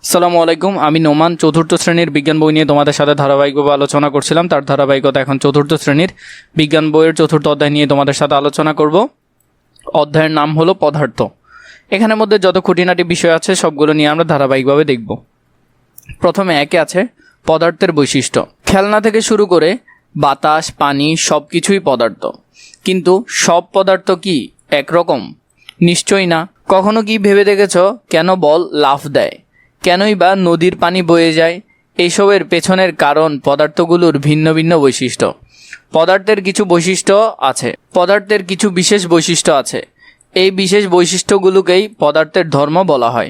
আসসালামু আলাইকুম, আমি নোমান চতুর্থ শ্রেণীর বিজ্ঞান বই নিয়ে তোমাদের সাথে ধারাবাহিকভাবে আলোচনা করছিলাম। তার ধারাবাহিকতা এখন চতুর্থ শ্রেণীর বিজ্ঞান বইয়ের চতুর্থ অধ্যায় নিয়ে তোমাদের সাথে আলোচনা করব। অধ্যায়ের নাম হলো পদার্থ। এখানের মধ্যে যত খুঁটিনাটি বিষয় আছে সবগুলো নিয়ে আমরা ধারাবাহিকভাবে দেখব। প্রথমে একে আছে পদার্থের বৈশিষ্ট্য। খেলনা থেকে শুরু করে বাতাস, পানি সব কিছুই পদার্থ। কিন্তু সব পদার্থ কি একরকম? নিশ্চয়ই না। কখনো কি ভেবে দেখেছ কেন বল লাফ দেয়, কেনই বা নদীর পানি বয়ে যায়? এইসবের পেছনের কারণ পদার্থগুলোর ভিন্ন ভিন্ন বৈশিষ্ট্য। পদার্থের কিছু বৈশিষ্ট্য আছে, পদার্থের কিছু বিশেষ বৈশিষ্ট্য আছে। এই বিশেষ বৈশিষ্ট্যগুলোকেই পদার্থের ধর্ম বলা হয়।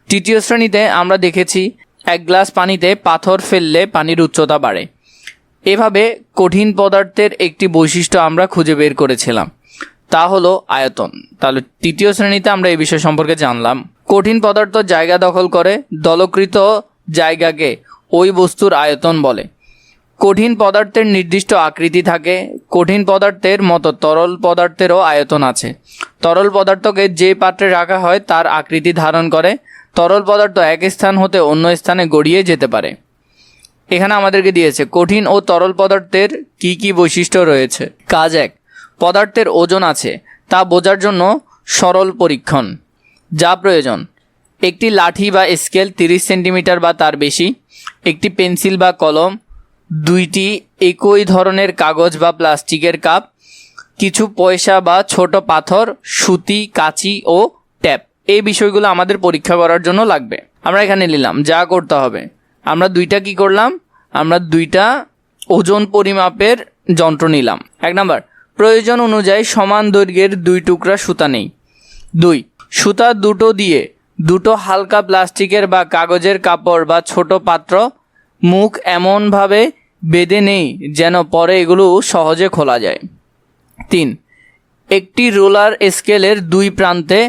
তৃতীয় শ্রেণীতে আমরা দেখেছি এক গ্লাস পানিতে পাথর ফেললে পানির উচ্চতা বাড়ে। এভাবে কঠিন পদার্থের একটি বৈশিষ্ট্য আমরা খুঁজে বের করেছিলাম, তা হলো আয়তন। তাহলে তৃতীয় শ্রেণীতে আমরা এই বিষয় সম্পর্কে জানলাম। কঠিন পদার্থ জায়গা দখল করে, দলকৃত জায়গাকে ওই বস্তুর আয়তন বলে। কঠিন পদার্থের নির্দিষ্ট আকৃতি থাকে। কঠিন পদার্থের মতো তরল পদার্থেরও আয়তন আছে। তরল পদার্থকে যে পাত্রে রাখা হয় তার আকৃতি ধারণ করে। তরল পদার্থ এক স্থান হতে অন্য স্থানে গড়িয়ে যেতে পারে। এখানে আমাদেরকে দিয়েছে কঠিন ও তরল পদার্থের কি কি বৈশিষ্ট্য রয়েছে। কাজ 1, পদার্থের ওজন আছে, তা বোঝার জন্য সরল পরীক্ষণ যা প্রয়োজন। একটি লাঠি বা স্কেল 30 সেন্টিমিটার বা তার বেশি, একটি পেন্সিল বা কলম, 2টি একই ধরনের কাগজ বা প্লাস্টিকের কাপ, কিছু পয়সা বা ছোট পাথর, সুতি, কাঁচি ও ট্যাপ। এই বিষয়গুলো আমাদের পরীক্ষা করার জন্য লাগবে। আমরা এখানে নিলাম যা করতে হবে। আমরা কি করলাম? আমরা 2টা ওজন পরিমাপের যন্ত্র নিলাম। 1 নাম্বার, প্রয়োজন অনুযায়ী সমান দৈর্ঘ্যের 2 টুকরা সুতা নেই। 2, সুতা দুটো দিয়ে 2টো হালকা প্লাস্টিকের বা কাগজের কাপড় বা ছোট পাত্র মুখ এমনভাবে বেঁধে নেই যেন পরে এগুলো সহজে খোলা যায়। 3, একটি রোলার স্কেলের 2 প্রান্তে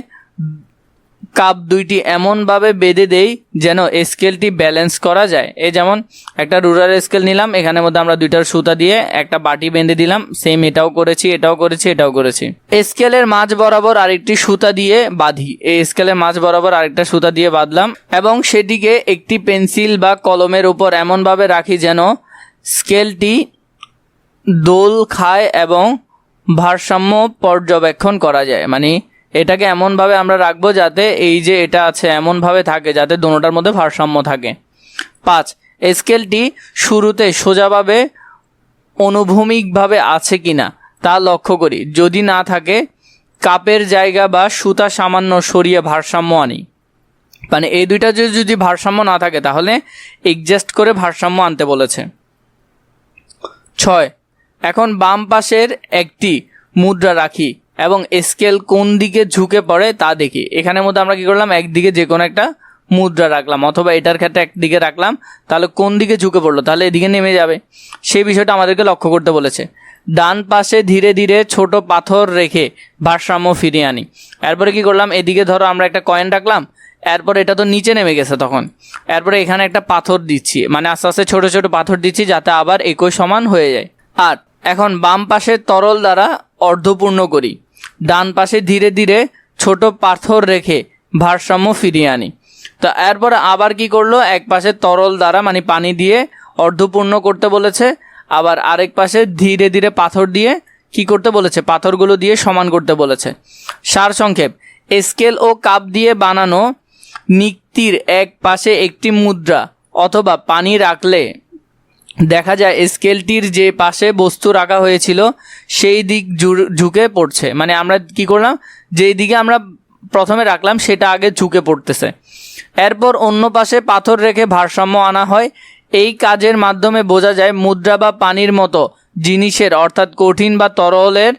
কাপ 2টি এমনভাবে বেঁধে দেই যেন স্কেলটি ব্যালেন্স করা যায়। এই যেমন একটা রুলার স্কেল নিলাম, এখানের মধ্যে আমরা 2টার সুতা দিয়ে একটা বাটি বেঁধে দিলাম। সেম এটাও করেছি। স্কেলের মাঝ বরাবর আরেকটি সুতা দিয়ে বাঁধি। এই স্কেলের মাঝ বরাবর আরেকটা সুতা দিয়ে বাঁধলাম এবং সেটিকে একটি পেন্সিল বা কলমের উপর এমনভাবে রাখি যেন স্কেলটি দোল খায় এবং ভারসাম্য পর্যবেক্ষণ করা যায়। মানে এটাকে এমনভাবে আমরা রাখবো যাতে এই যে এটা আছে এমনভাবে থাকে যাতে দুটোটার মধ্যে ভারসাম্য থাকে। 5, স্কেলটি শুরুতে সোজাভাবে অনুভূমিকভাবে আছে কিনা তা লক্ষ্য করি। যদি না থাকে কাপের জায়গা বা সুতা সামান্য সরিয়ে ভারসাম্য আনি। মানে এই 2টা যদি ভারসাম্য না থাকে তাহলে অ্যাডজাস্ট করে ভারসাম্য আনতে বলেছে। 6, এখন বাম পাশের একটি মুদ্রা রাখি এবং স্কেল কোন দিকে ঝুঁকে পড়ে তা দেখি। এখানের মধ্যে আমরা কি করলাম? একদিকে যে কোনো একটা মুদ্রা রাখলাম, অথবা এটার ক্ষেত্রে একদিকে রাখলাম। তাহলে কোন দিকে ঝুঁকে পড়লো? তাহলে এদিকে নেমে যাবে। সেই বিষয়টা আমাদেরকে লক্ষ্য করতে বলেছে। ডান পাশে ধীরে ধীরে ছোট পাথর রেখে ভারসাম্য ফিরিয়ে আনি। এরপরে কি করলাম? এদিকে ধরো আমরা একটা কয়েন রাখলাম, এরপর এটা তো নিচে নেমে গেছে তখন। এরপরে এখানে একটা পাথর দিচ্ছি, মানে আস্তে আস্তে ছোট ছোট পাথর দিচ্ছি যাতে আবার একই সমান হয়ে যায়। আর এখন বাম পাশে তরল দ্বারা অর্ধপূর্ণ করি। ডান পাশে ধীরে ধীরে ছোট পাথর রেখে ভারসাম্য ফিরিয়ে আনি। তো এরপরে আবার কি করলো? এক পাশে তরল দ্বারা মানে পানি দিয়ে অর্ধপূর্ণ করতে বলেছে, আবার আরেক পাশে ধীরে ধীরে পাথর দিয়ে কি করতে বলেছে? পাথরগুলো দিয়ে সমান করতে বলেছে। সারসংক্ষেপ, স্কেল ও কাপ দিয়ে বানানো নিক্তির এক পাশে একটি মুদ্রা অথবা পানি রাখলে দেখা যায় স্কেলটির যে পাশে বস্তু রাখা হয়েছিল সেই দিক ঝুঁকে পড়ছে। মানে আমরা কি করলাম? যেই দিকে আমরা প্রথমে রাখলাম সেটা আগে ঝুঁকে পড়তেছে। এরপর অন্য পাশে পাথর রেখে ভারসাম্য আনা হয়। এই কাজের মাধ্যমে বোঝা যায় মুদ্রা বা পানির মতো জিনিসের, অর্থাৎ কঠিন বা তরলের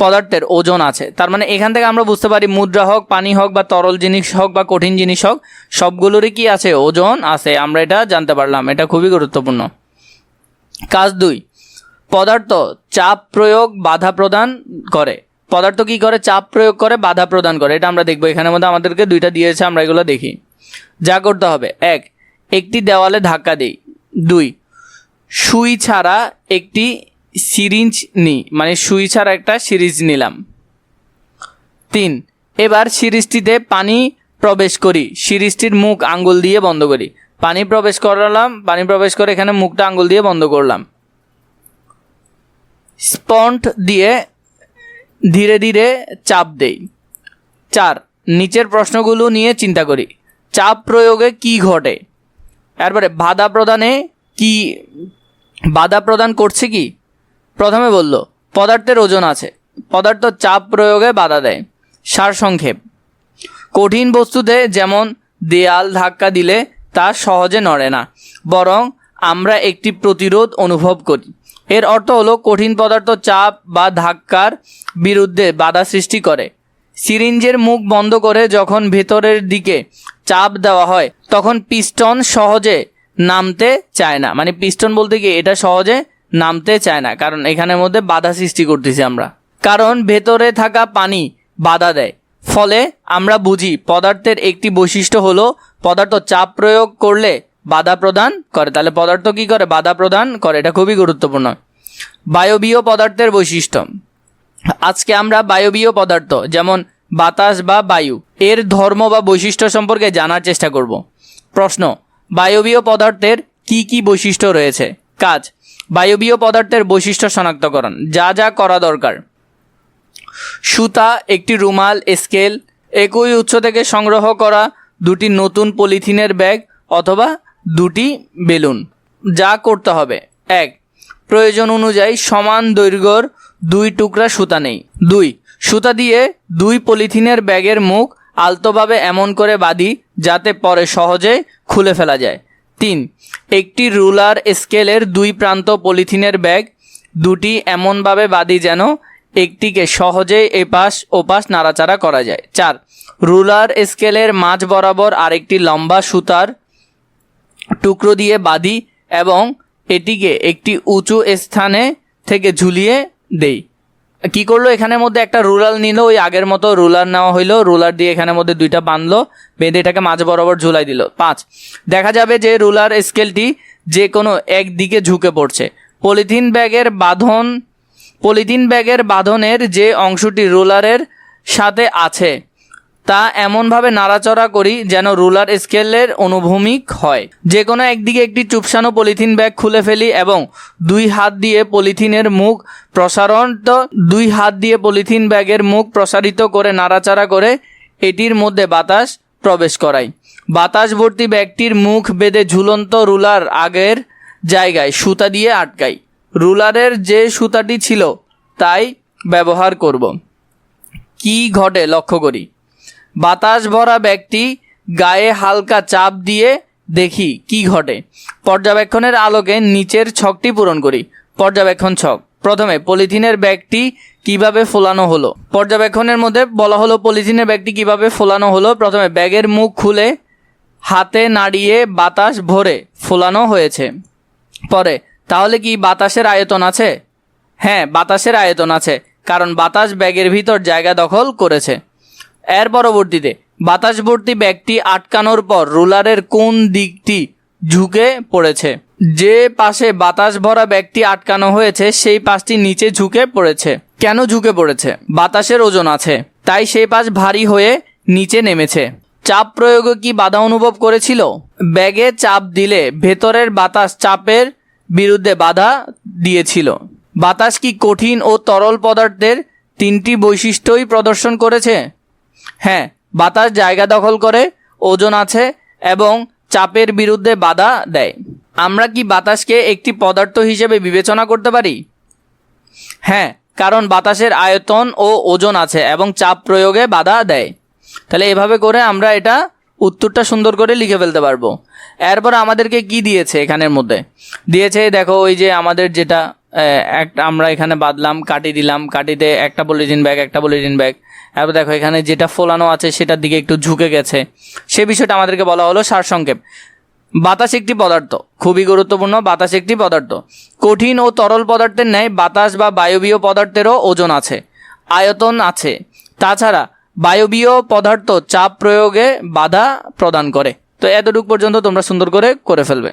পদার্থের ওজন আছে। তার মানে এখান থেকে আমরা বুঝতে পারি মুদ্রা হোক, পানি হোক বা তরল জিনিস হোক বা কঠিন জিনিস হোক, সবগুলোরই কি আছে? ওজন আছে। আমরা এটা জানতে পারলাম। এটা খুবই গুরুত্বপূর্ণ। কাজ 2, পদার্থ চাপ প্রয়োগ বাধা প্রদান করে। পদার্থ কি করে? চাপ প্রয়োগ করে, বাধা প্রদান করে। এটা আমরা দেখবো। এখানের মধ্যে আমাদেরকে 2টা দিয়েছে, আমরা এগুলো দেখি। যা করতে হবে: 1, একটি দেওয়ালে ধাক্কা দিই। 2, সুই ছাড়া একটি সিরিঞ্জ নিই, মানে সুই ছাড়া একটা সিরিঞ্জ নিলাম। 3, এবার সিরিজটিতে পানি প্রবেশ করি, সিরিজটির মুখ আঙ্গুল দিয়ে বন্ধ করি। পানি প্রবেশ করালাম, পানি প্রবেশ করে এখানে মুখটা আঙ্গুল দিয়ে বন্ধ করলাম। স্পন্ট দিয়ে ধীরে ধীরে চাপ দেই। 4, নিচের প্রশ্নগুলো নিয়ে চিন্তা করি। চাপ প্রয়োগে কি ঘটে? এরপরে বাধা প্রদান করছে কি? প্রথমে বলল পদার্থের ওজন আছে, পদার্থ চাপ প্রয়োগে বাধা দেয়। সারসংক্ষেপ: কঠিন বস্তুতে যেমন দেয়াল ধাক্কা দিলে তা সহজে নড়ে না, বরং আমরা একটি প্রতিরোধ অনুভব করি। এর অর্থ হলো কঠিন পদার্থ চাপ বা ধাক্কার বিরুদ্ধে বাধা সৃষ্টি করে। সিরিঞ্জের মুখ বন্ধ করে যখন ভেতরের দিকে চাপ দেওয়া হয় তখন পিস্টন সহজে নামতে চায় না। মানে পিস্টন বলতে কি, এটা সহজে নামতে চায় না, কারণ এখানের মধ্যে বাধা সৃষ্টি করতেছি আমরা, কারণ ভেতরে থাকা পানি বাধা দেয়। ফলে আমরা বুঝি পদার্থের একটি বৈশিষ্ট্য হলো পদার্থ চাপ প্রয়োগ করলে বাধা প্রদান করে। তাহলে পদার্থ কি করে? বাধা প্রদান করে। এটা খুবই গুরুত্বপূর্ণ। বায়বীয় পদার্থের বৈশিষ্ট্য। আজকে আমরা বায়বীয় পদার্থ যেমন বাতাস বা বায়ু এর ধর্ম বা বৈশিষ্ট্য সম্পর্কে জানার চেষ্টা করব। প্রশ্ন: বায়বীয় পদার্থের কি কি বৈশিষ্ট্য রয়েছে? কাজ: বায়বীয় পদার্থের বৈশিষ্ট্য শনাক্তকরণ। যা যা করা দরকার: সুতা, একটি রুমাল, স্কেল, একই উৎস থেকে সংগ্রহ করা দুটি নতুন পলিথিনের ব্যাগ অথবা দুটি বেলুন। যা করতে হবে: 1, প্রয়োজন অনুযায়ী সমান দৈর্ঘ্যর 2 টুকরা সুতা নেই। 2, সুতা দিয়ে 2 পলিথিনের ব্যাগের মুখ আলতোভাবে এমন করে বাঁধি যাতে পরে সহজে খুলে ফেলা যায়। 3, একটি রুলার স্কেলের 2 প্রান্ত পলিথিনের ব্যাগ দুটি এমনভাবে বাঁধি যেন একটিকে সহজেই এপাশ ওপাশ নাড়াচাড়া করা যায়। 4, রুলার স্কেলের মাঝ বরাবর আরেকটি লম্বা সুতার টুকরো দিয়ে বাঁধি এবং এটিকে একটি উঁচু স্থানে থেকে ঝুলিয়ে দেই। কি করলো? এখানের মধ্যে একটা রুলার নিল, ওই আগের মতো রুলার নেওয়া হইলো, রুলার দিয়ে এখানের মধ্যে 2টা বাঁধলো, বেঁধে এটাকে মাঝ বরাবর ঝুলাই দিল। 5, দেখা যাবে যে রুলার স্কেলটি যে কোনো একদিকে ঝুঁকে পড়ছে। পলিথিন ব্যাগের বাঁধনের যে অংশটি রুলারের সাথে আছে তা এমনভাবে নাড়াচড়া করি যেন রুলার স্কেলের অনুভূমিক হয়। যে কোনো একদিকে একটি চুপসানো পলিথিন ব্যাগ খুলে ফেলি এবং 2 হাত দিয়ে পলিথিন ব্যাগের মুখ প্রসারিত করে নাড়াচাড়া করে এটির মধ্যে বাতাস প্রবেশ করাই। বাতাস ভর্তি ব্যাগটির মুখ বেঁধে ঝুলন্ত রুলার আগের জায়গায় সুতা দিয়ে আটকাই। রুলারের যে সুতাটি ছিল তাই ব্যবহার করব। কি ঘটে লক্ষ্য করি। বাতাস ভরা ব্যাগটি গায়ে হালকা চাপ দিয়ে দেখি কি ঘটে। পর্যবেক্ষণের আলোকে নিচের ছকটি পূরণ করি। পর্যবেক্ষণ ছক। প্রথমে পলিথিনের ব্যাগটি কিভাবে ফোলানো হলো। পর্যবেক্ষণের মধ্যে বলা হলো পলিথিনের ব্যাগটি কিভাবে ফোলানো হলো। প্রথমে ব্যাগের মুখ খুলে হাতে নাড়িয়ে বাতাস ভরে ফোলানো হয়েছে। পরে তাহলে কি বাতাসের আয়তন আছে? হ্যাঁ, বাতাসের আয়তন আছে, কারণ বাতাস ব্যাগের ভিতর জায়গা দখল করেছে। এর পরবর্তীতে বাতাস ভর্তি ব্যাগটি আটকানোর পর রুলারের কোন দিকটি ঝুঁকে পড়েছে? যে পাশে বাতাস ভরা ব্যাগটি আটকানো হয়েছে সেই পাশটি নিচে ঝুঁকে পড়েছে। কেন ঝুঁকে পড়েছে? বাতাসের ওজন আছে, তাই সেই পাশ ভারী হয়ে নিচে নেমেছে। চাপ প্রয়োগে কি বাধা অনুভব করেছিল? ব্যাগে চাপ দিলে ভেতরের বাতাস চাপের বিরুদ্ধে বাধা দিয়েছিল। বাতাস কি কঠিন ও তরল পদার্থের 3টি বৈশিষ্ট্যই প্রদর্শন করেছে? হ্যাঁ, বাতাস জায়গা দখল করে, ওজন আছে এবং চাপের বিরুদ্ধে বাধা দেয়। আমরা কি বাতাসকে একটি পদার্থ হিসেবে বিবেচনা করতে পারি? হ্যাঁ, কারণ বাতাসের আয়তন ও ওজন আছে এবং চাপ প্রয়োগে বাধা দেয়। তাহলে এভাবে করে আমরা এটা উত্তরটা সুন্দর করে লিখে ফেলতে পারবো। এরপর আমাদেরকে কি দিয়েছে? এখানের মধ্যে দিয়েছে, দেখো ওই যে আমাদের যেটা আমরা এখানে বাঁধলাম, কাটি দিলাম, কাটিতে একটা পলিথিন ব্যাগ। এরপর দেখো এখানে যেটা ফোলানো আছে সেটার দিকে একটু ঝুঁকে গেছে, সে বিষয়টা আমাদেরকে বলা হলো সারসংক্ষেপ। বাতাস একটি পদার্থ, খুবই গুরুত্বপূর্ণ। বাতাস একটি পদার্থ। কঠিন ও তরল পদার্থের ন্যায় বাতাস বা বায়বীয় পদার্থেরও ওজন আছে, আয়তন আছে। তাছাড়া বায়বীয় পদার্থ চাপ প্রয়োগে বাধা প্রদান করে। তো এতটুকু পর্যন্ত তোমরা সুন্দর করে ফেলবে।